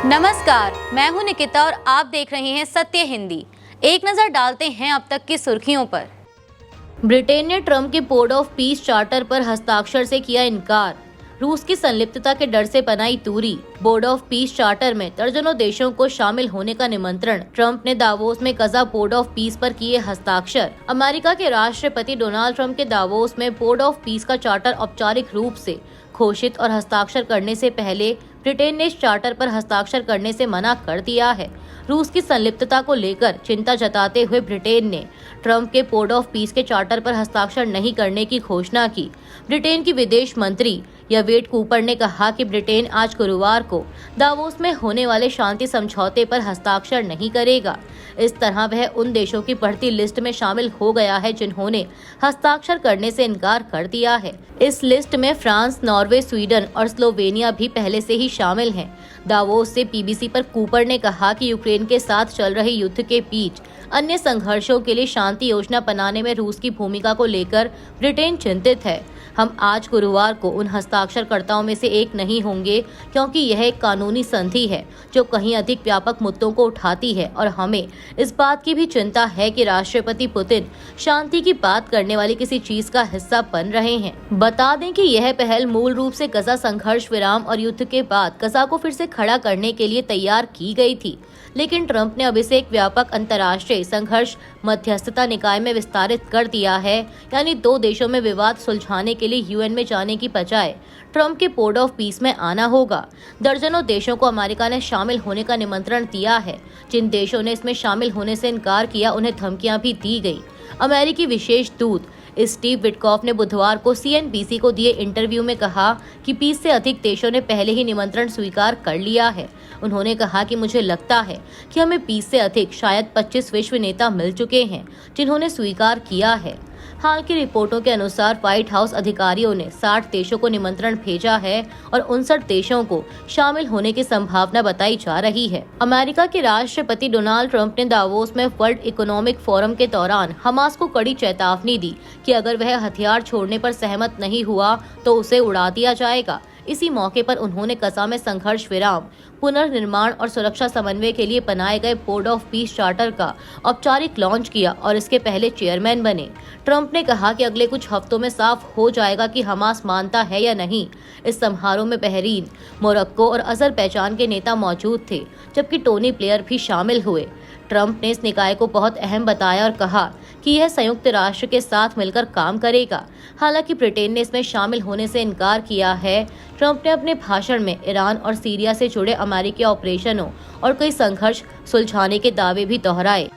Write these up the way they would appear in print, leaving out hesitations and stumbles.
नमस्कार, मैं हूं निकिता और आप देख रहे हैं सत्य हिंदी। एक नजर डालते हैं अब तक की सुर्खियों पर। ब्रिटेन ने ट्रंप के पोर्ट ऑफ पीस चार्टर पर हस्ताक्षर से किया इनकार। रूस की संलिप्तता के डर से बनाई दूरी। बोर्ड ऑफ पीस चार्टर में दर्जनों देशों को शामिल होने का निमंत्रण। ट्रंप ने दावोस में कजा बोर्ड ऑफ पीस पर किए हस्ताक्षर। अमेरिका के राष्ट्रपति डोनाल्ड ट्रंप के दावोस में बोर्ड ऑफ पीस का चार्टर औपचारिक रूप से घोषित और हस्ताक्षर करने से पहले ब्रिटेन ने इस चार्टर पर हस्ताक्षर करने से मना कर दिया है। रूस की संलिप्तता को लेकर चिंता जताते हुए ब्रिटेन ने ट्रंप के पोर्ट ऑफ पीस के चार्टर पर हस्ताक्षर नहीं करने की घोषणा की। ब्रिटेन की विदेश मंत्री यवेट कूपर ने कहा कि ब्रिटेन आज गुरुवार को दावोस में होने वाले शांति समझौते पर हस्ताक्षर नहीं करेगा। इस तरह वह उन देशों की बढ़ती लिस्ट में शामिल हो गया है जिन्होंने हस्ताक्षर करने से इनकार कर दिया है। इस लिस्ट में फ्रांस, नॉर्वे, स्वीडन और स्लोवेनिया भी पहले से ही शामिल हैं। दावोस से पीबीसी पर कूपर ने कहा कि यूक्रेन के साथ चल रहे युद्ध के बीच अन्य संघर्षों के लिए शांति योजना बनाने में रूस की भूमिका को लेकर ब्रिटेन चिंतित है। हम आज गुरुवार को उन हस्ताक्षरकर्ताओं में से एक नहीं होंगे क्योंकि यह एक कानूनी संधि है जो कहीं अधिक व्यापक मुद्दों को उठाती है और हमें इस बात की भी चिंता है कि राष्ट्रपति पुतिन शांति की बात करने वाली किसी चीज का हिस्सा बन रहे हैं। बता दें कि यह पहल मूल रूप से गजा संघर्ष विराम और युद्ध के बाद गजा को फिर से खड़ा करने के लिए तैयार की गई थी, लेकिन ट्रंप ने अब इसे एक व्यापक अंतर्राष्ट्रीय संघर्ष मध्यस्थता निकाय में विस्तारित कर दिया है। यानी दो देशों में विवाद सुलझाने के लिए यूएन में जाने की बजाय ट्रंप के पोर्ट ऑफ पीस में आना होगा। दर्जनों देशों को अमेरिका ने शामिल होने का निमंत्रण दिया है। जिन देशों ने इसमें शामिल होने से इनकार किया उन्हें धमकियां भी दी गई। अमेरिकी विशेष दूत स्टीव विटकॉफ ने बुधवार को सीएनबीसी को दिए इंटरव्यू में कहा कि 20 से अधिक देशों ने पहले ही निमंत्रण स्वीकार कर लिया है। उन्होंने कहा कि मुझे लगता है कि हमें 20 से अधिक, शायद 25 विश्व नेता मिल चुके हैं जिन्होंने स्वीकार किया है। हाल की रिपोर्टों के अनुसार व्हाइट हाउस अधिकारियों ने 60 देशों को निमंत्रण भेजा है और 59 देशों को शामिल होने की संभावना बताई जा रही है। अमेरिका के राष्ट्रपति डोनाल्ड ट्रंप ने दावोस में वर्ल्ड इकोनॉमिक फोरम के दौरान हमास को कड़ी चेतावनी दी कि अगर वह हथियार छोड़ने पर सहमत नहीं हुआ तो उसे उड़ा दिया जाएगा। इसी मौके पर उन्होंने गजा में संघर्ष विराम, पुनर्निर्माण और सुरक्षा समन्वय के लिए बनाए गए बोर्ड ऑफ पीस चार्टर का औपचारिक लॉन्च किया और इसके पहले चेयरमैन बने। ट्रंप ने कहा कि अगले कुछ हफ्तों में साफ हो जाएगा कि हमास मानता है या नहीं। इस समारोह में बहरीन, मोरक्को और अजरबैजान के नेता मौजूद थे, जबकि टोनी ब्लेयर भी शामिल हुए। ट्रंप ने इस निकाय को बहुत अहम बताया और कहा कि यह संयुक्त राष्ट्र के साथ मिलकर काम करेगा। हालांकि ब्रिटेन ने इसमें शामिल होने से इनकार किया है। ट्रंप ने अपने भाषण में ईरान और सीरिया से जुड़े अमेरिकी ऑपरेशनों और कई संघर्ष सुलझाने के दावे भी दोहराए।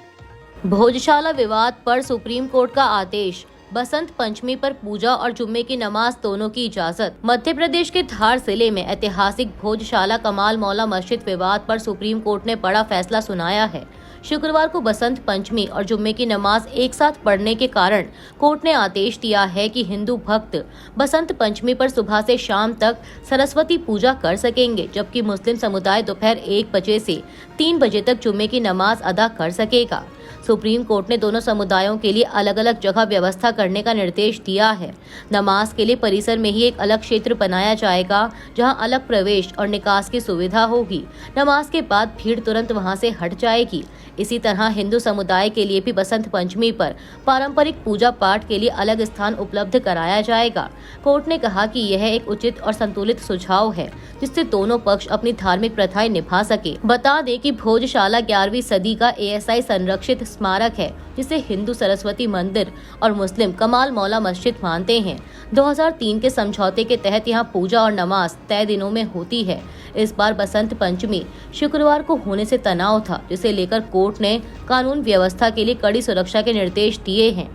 भोजशाला विवाद पर सुप्रीम कोर्ट का आदेश। बसंत पंचमी पर पूजा और जुम्मे की नमाज दोनों की इजाजत। मध्य प्रदेश के धार जिले में ऐतिहासिक भोजशाला कमाल मौला मस्जिद विवाद पर सुप्रीम कोर्ट ने बड़ा फैसला सुनाया है। शुक्रवार को बसंत पंचमी और जुम्मे की नमाज एक साथ पढ़ने के कारण कोर्ट ने आदेश दिया है कि हिंदू भक्त बसंत पंचमी पर सुबह से शाम तक सरस्वती पूजा कर सकेंगे, जबकि मुस्लिम समुदाय दोपहर 1 बजे से 3 बजे तक जुम्मे की नमाज अदा कर सकेगा। सुप्रीम कोर्ट ने दोनों समुदायों के लिए अलग अलग जगह व्यवस्था करने का निर्देश दिया है। नमाज के लिए परिसर में ही एक अलग क्षेत्र बनाया जाएगा जहां अलग प्रवेश और निकास की सुविधा होगी। नमाज के बाद भीड़ तुरंत वहां से हट जाएगी। इसी तरह हिंदू समुदाय के लिए भी बसंत पंचमी पर पारंपरिक पूजा पाठ के लिए अलग स्थान उपलब्ध कराया जाएगा। कोर्ट ने कहा कि यह एक उचित और संतुलित सुझाव है जिससे दोनों पक्ष अपनी धार्मिक प्रथाएं निभा सके। बता दें कि भोजशाला 11वीं सदी का एएसआई संरक्षित स्मारक है जिसे हिंदू सरस्वती मंदिर और मुस्लिम कमाल मौला मस्जिद मानते हैं। 2003 के समझौते के तहत यहाँ पूजा और नमाज तय दिनों में होती है। इस बार बसंत पंचमी शुक्रवार को होने से तनाव था, जिसे लेकर कोर्ट ने कानून व्यवस्था के लिए कड़ी सुरक्षा के निर्देश दिए हैं।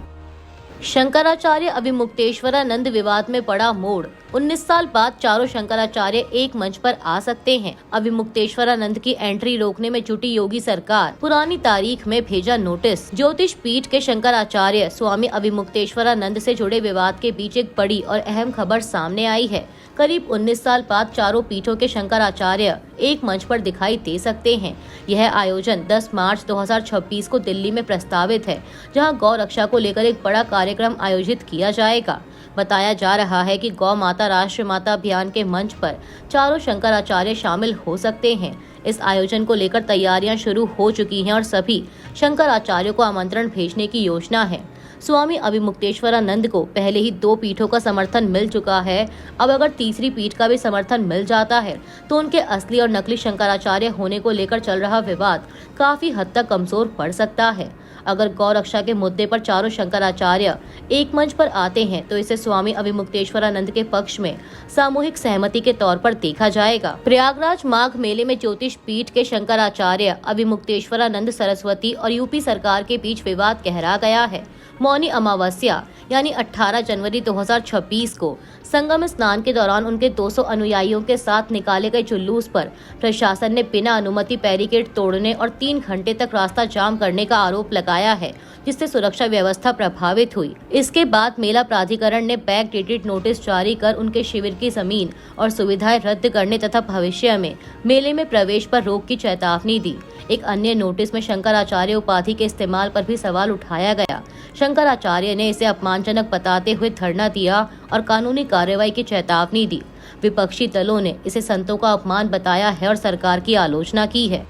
शंकराचार्य अभिमुक्तेश्वरानंद विवाद में पड़ा मोड़। 19 साल बाद चारों शंकराचार्य एक मंच पर आ सकते हैं। अभिमुक्तेश्वरानंद की एंट्री रोकने में जुटी योगी सरकार, पुरानी तारीख में भेजा नोटिस। ज्योतिष पीठ के शंकराचार्य स्वामी अभिमुक्तेश्वरानंद से जुड़े विवाद के बीच एक बड़ी और अहम खबर सामने आई है। करीब 19 साल बाद चारों पीठों के शंकराचार्य एक मंच पर दिखाई दे सकते हैं। यह आयोजन 10 मार्च 2026 को दिल्ली में प्रस्तावित है, जहां गौ रक्षा को लेकर एक बड़ा कार्यक्रम आयोजित किया जाएगा। बताया जा रहा है कि गौ माता राष्ट्र माता अभियान के मंच पर चारों शंकराचार्य शामिल हो सकते हैं। इस आयोजन को लेकर तैयारियां शुरू हो चुकी हैं और सभी शंकराचार्यों को आमंत्रण भेजने की योजना है। स्वामी अभिमुक्तेश्वरानंद को पहले ही 2 पीठों का समर्थन मिल चुका है। अब अगर तीसरी पीठ का भी समर्थन मिल जाता है तो उनके असली और नकली शंकराचार्य होने को लेकर चल रहा विवाद काफी हद तक कमजोर पड़ सकता है। अगर गौ रक्षा के मुद्दे पर चारों शंकराचार्य एक मंच पर आते हैं तो इसे स्वामी अभिमुक्तेश्वरानंद के पक्ष में सामूहिक सहमति के तौर पर देखा जाएगा। प्रयागराज माघ मेले में ज्योतिष पीठ के शंकराचार्य अभिमुक्तेश्वरानंद सरस्वती और यूपी सरकार के बीच विवाद गहरा गया है। मौनी अमावस्या यानी 18 जनवरी 2026 को संगम स्नान के दौरान उनके 200 अनुयायियों के साथ निकाले गए जुलूस पर प्रशासन ने बिना अनुमति बैरिकेड तोड़ने और 3 घंटे तक रास्ता जाम करने का आरोप लगाया है, जिससे सुरक्षा व्यवस्था प्रभावित हुई। इसके बाद मेला प्राधिकरण ने बैक डेटेड नोटिस जारी कर उनके शिविर की जमीन और सुविधाएं रद्द करने तथा भविष्य में मेले में प्रवेश पर रोक की चेतावनी दी। एक अन्य नोटिस में शंकराचार्य उपाधि के इस्तेमाल पर भी सवाल उठाया गया। शंकराचार्य ने इसे अपमानजनक बताते हुए धरना दिया और कानूनी कार्रवाई की चेतावनी दी। विपक्षी दलों ने इसे संतों का अपमान बताया है और सरकार की आलोचना की है।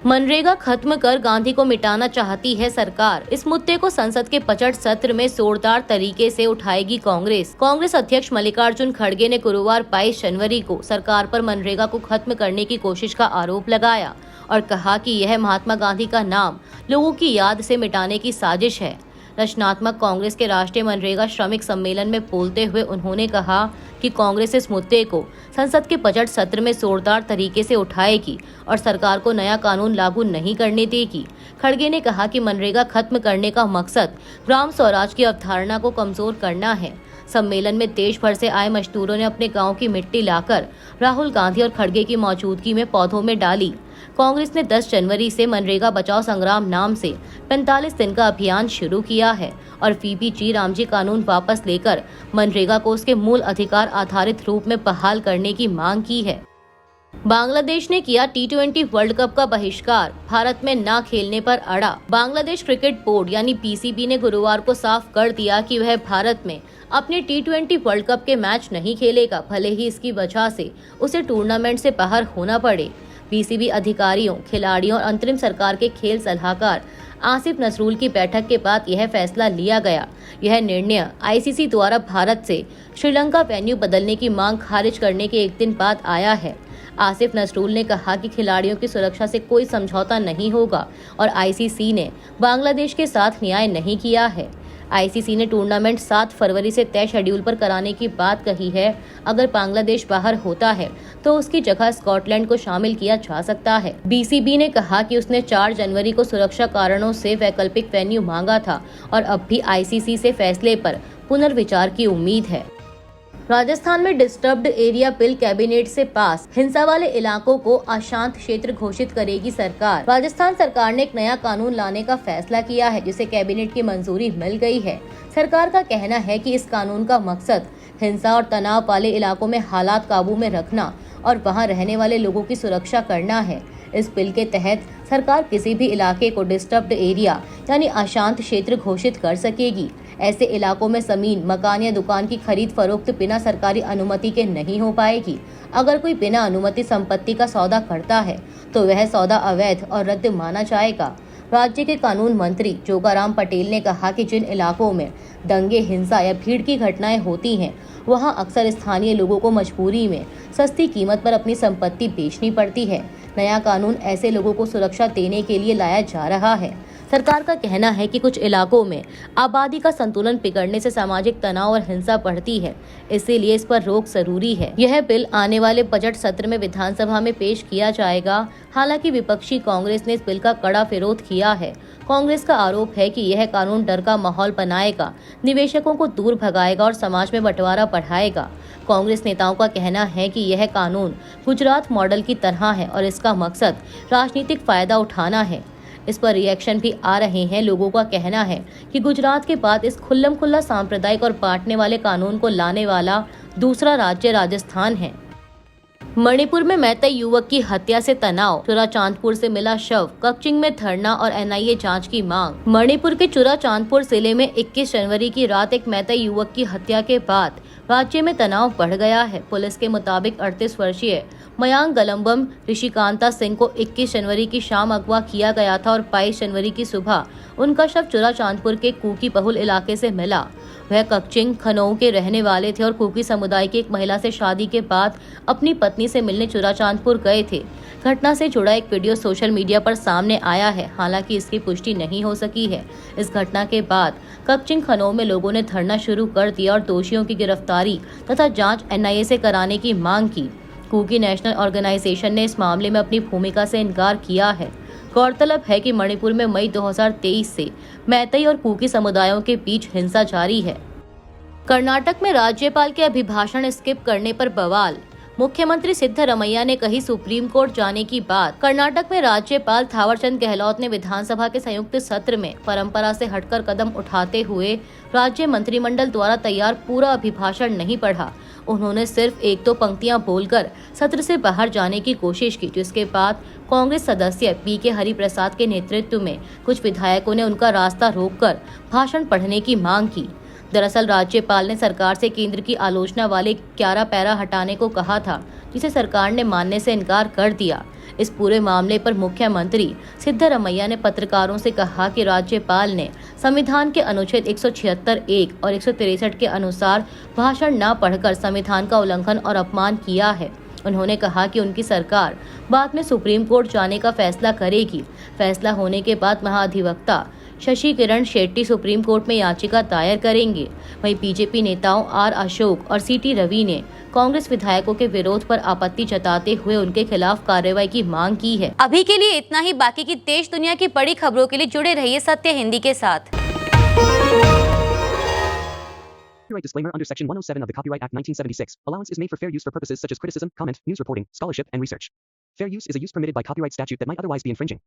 मनरेगा खत्म कर गांधी को मिटाना चाहती है सरकार। इस मुद्दे को संसद के बजट सत्र में जोरदार तरीके से उठाएगी कांग्रेस। कांग्रेस अध्यक्ष मल्लिकार्जुन खड़गे ने गुरुवार 22 जनवरी को सरकार पर मनरेगा को खत्म करने की कोशिश का आरोप लगाया और कहा कि यह महात्मा गांधी का नाम लोगों की याद से मिटाने की साजिश है। रचनात्मक कांग्रेस के राष्ट्रीय मनरेगा श्रमिक सम्मेलन में बोलते हुए उन्होंने कहा कि कांग्रेस इस मुद्दे को संसद के बजट सत्र में जोरदार तरीके से उठाएगी और सरकार को नया कानून लागू नहीं करने देगी। खड़गे ने कहा कि मनरेगा खत्म करने का मकसद ग्राम स्वराज की अवधारणा को कमजोर करना है। सम्मेलन में देश भर से आए मजदूरों ने अपने गांव की मिट्टी लाकर राहुल गांधी और खड़गे की मौजूदगी में पौधों में डाली। कांग्रेस ने 10 जनवरी से मनरेगा बचाओ संग्राम नाम से 45 दिन का अभियान शुरू किया है और वीबी रामजी कानून वापस लेकर मनरेगा को उसके मूल अधिकार आधारित रूप में बहाल करने की मांग की है। बांग्लादेश ने किया T20 वर्ल्ड कप का बहिष्कार, भारत में न खेलने पर अड़ा। बांग्लादेश क्रिकेट बोर्ड यानी BCB ने गुरुवार को साफ कर दिया कि वह भारत में अपने T20 वर्ल्ड कप के मैच नहीं खेलेगा, भले ही इसकी वजह से उसे टूर्नामेंट से बाहर होना पड़े। BCB अधिकारियों, खिलाड़ियों और अंतरिम सरकार के खेल सलाहकार आसिफ नजरुल की बैठक के बाद यह फैसला लिया गया। यह निर्णय ICC द्वारा भारत से श्रीलंका वेन्यू बदलने की मांग खारिज करने के एक दिन बाद आया है। आसिफ नजरुल ने कहा कि खिलाड़ियों की सुरक्षा से कोई समझौता नहीं होगा और ICC ने बांग्लादेश के साथ न्याय नहीं किया है। ICC ने टूर्नामेंट 7 फरवरी से तय शेड्यूल पर कराने की बात कही है। अगर बांग्लादेश बाहर होता है तो उसकी जगह स्कॉटलैंड को शामिल किया जा सकता है। BCB ने कहा कि उसने 4 जनवरी को सुरक्षा कारणों से वैकल्पिक वेन्यू मांगा था और अब भी ICC से फैसले पर पुनर्विचार की उम्मीद है। राजस्थान में डिस्टर्ब्ड एरिया बिल कैबिनेट से पास, हिंसा वाले इलाकों को अशांत क्षेत्र घोषित करेगी सरकार। राजस्थान सरकार ने एक नया कानून लाने का फैसला किया है जिसे कैबिनेट की मंजूरी मिल गई है। सरकार का कहना है कि इस कानून का मकसद हिंसा और तनाव वाले इलाकों में हालात काबू में रखना और वहां रहने वाले लोगों की सुरक्षा करना है। इस बिल के तहत सरकार किसी भी इलाके को डिस्टर्ब्ड एरिया यानी अशांत क्षेत्र घोषित कर सकेगी। ऐसे इलाकों में जमीन, मकान या दुकान की खरीद फरोख्त बिना सरकारी अनुमति के नहीं हो पाएगी। अगर कोई बिना अनुमति संपत्ति का सौदा करता है तो वह सौदा अवैध और रद्द माना जाएगा। राज्य के कानून मंत्री जोगाराम पटेल ने कहा कि जिन इलाकों में दंगे, हिंसा या भीड़ की घटनाएं होती हैं, वहां अक्सर स्थानीय लोगों को मजबूरी में सस्ती कीमत पर अपनी संपत्ति बेचनी पड़ती है। नया कानून ऐसे लोगों को सुरक्षा देने के लिए लाया जा रहा है। सरकार का कहना है कि कुछ इलाकों में आबादी का संतुलन बिगड़ने से सामाजिक तनाव और हिंसा बढ़ती है, इसीलिए इस पर रोक जरूरी है। यह बिल आने वाले बजट सत्र में विधानसभा में पेश किया जाएगा। हालांकि विपक्षी कांग्रेस ने इस बिल का कड़ा विरोध किया है। कांग्रेस का आरोप है कि यह कानून डर का माहौल बनाएगा, निवेशकों को दूर भगाएगा और समाज में बंटवारा बढ़ाएगा। कांग्रेस नेताओं का कहना है कि यह कानून गुजरात मॉडल की तरह है और इसका मकसद राजनीतिक फायदा उठाना है। इस पर रिएक्शन भी आ रहे हैं। लोगों का कहना है कि गुजरात के बाद इस खुल्लम खुल्ला सांप्रदायिक और बांटने वाले कानून को लाने वाला दूसरा राज्य राजस्थान है। मणिपुर में मैतेई युवक की हत्या से तनाव, चुराचांदपुर से मिला शव, ककचिंग में धरना और एनआईए जांच की मांग। मणिपुर के चुराचांदपुर जिले में 21 जनवरी की रात एक मैतेई युवक की हत्या के बाद राज्य में तनाव बढ़ गया है। पुलिस के मुताबिक 38 वर्षीय मयांक गलम्बम ऋषिकांता सिंह को 21 जनवरी की शाम अगवा किया गया था और 22 जनवरी की सुबह उनका शव चुराचांदपुर के कुकी बहुल इलाके से मिला। वह ककचिंग खनऊ के रहने वाले थे और कुकी समुदाय की एक महिला से शादी के बाद अपनी पत्नी से मिलने चुराचांदपुर गए थे। घटना से जुड़ा एक वीडियो सोशल मीडिया पर सामने आया है, हालांकि इसकी पुष्टि नहीं हो सकी है। इस घटना के बाद ककचिंग खनऊ में लोगों ने धरना शुरू कर दिया और दोषियों की गिरफ्तारी तथा जांच एनआईए से कराने की मांग की। कुकी नेशनल ऑर्गेनाइजेशन ने इस मामले में अपनी भूमिका से इनकार किया है। गौरतलब है कि मणिपुर में मई 2023 से मैतेई और कुकी समुदायों के बीच हिंसा जारी है। कर्नाटक में राज्यपाल के अभिभाषण स्किप करने पर बवाल, मुख्यमंत्री सिद्धरमैया ने कही सुप्रीम कोर्ट जाने की बात। कर्नाटक में राज्यपाल थावरचंद गहलोत ने विधानसभा के संयुक्त सत्र में परंपरा से हटकर कदम उठाते हुए राज्य मंत्रिमंडल द्वारा तैयार पूरा अभिभाषण नहीं पढ़ा। उन्होंने सिर्फ एक दो पंक्तियां बोलकर सत्र से बाहर जाने की कोशिश की, जिसके बाद कांग्रेस सदस्य पीके हरिप्रसाद के नेतृत्व में कुछ विधायकों ने उनका रास्ता रोककर भाषण पढ़ने की मांग की। दरअसल राज्यपाल ने सरकार से केंद्र की आलोचना वाले 11 पैरा हटाने को कहा था, जिसे सरकार ने मानने से इनकार कर दिया। इस पूरे मामले पर मुख्यमंत्री सिद्धरमैया ने पत्रकारों से कहा कि राज्यपाल ने संविधान के अनुच्छेद 176(1) और 163 के अनुसार भाषण न पढ़कर संविधान का उल्लंघन और अपमान किया है। उन्होंने कहा कि उनकी सरकार बाद में सुप्रीम कोर्ट जाने का फैसला करेगी। फैसला होने के बाद महाधिवक्ता शशि किरण शेट्टी सुप्रीम कोर्ट में याचिका दायर करेंगे। वहीं बीजेपी नेताओं आर अशोक और सीटी रवि ने कांग्रेस विधायकों के विरोध पर आपत्ति जताते हुए उनके खिलाफ कार्रवाई की मांग की है। अभी के लिए इतना ही। बाकी की देश दुनिया की बड़ी खबरों के लिए जुड़े रहिए सत्य हिंदी के साथ। Copyright disclaimer under Section 107 of the Copyright Act 1976. Allowance is made for fair use for purposes such as criticism, comment, news reporting, scholarship, and research. Fair use is a use permitted by copyright statute that might otherwise be infringing.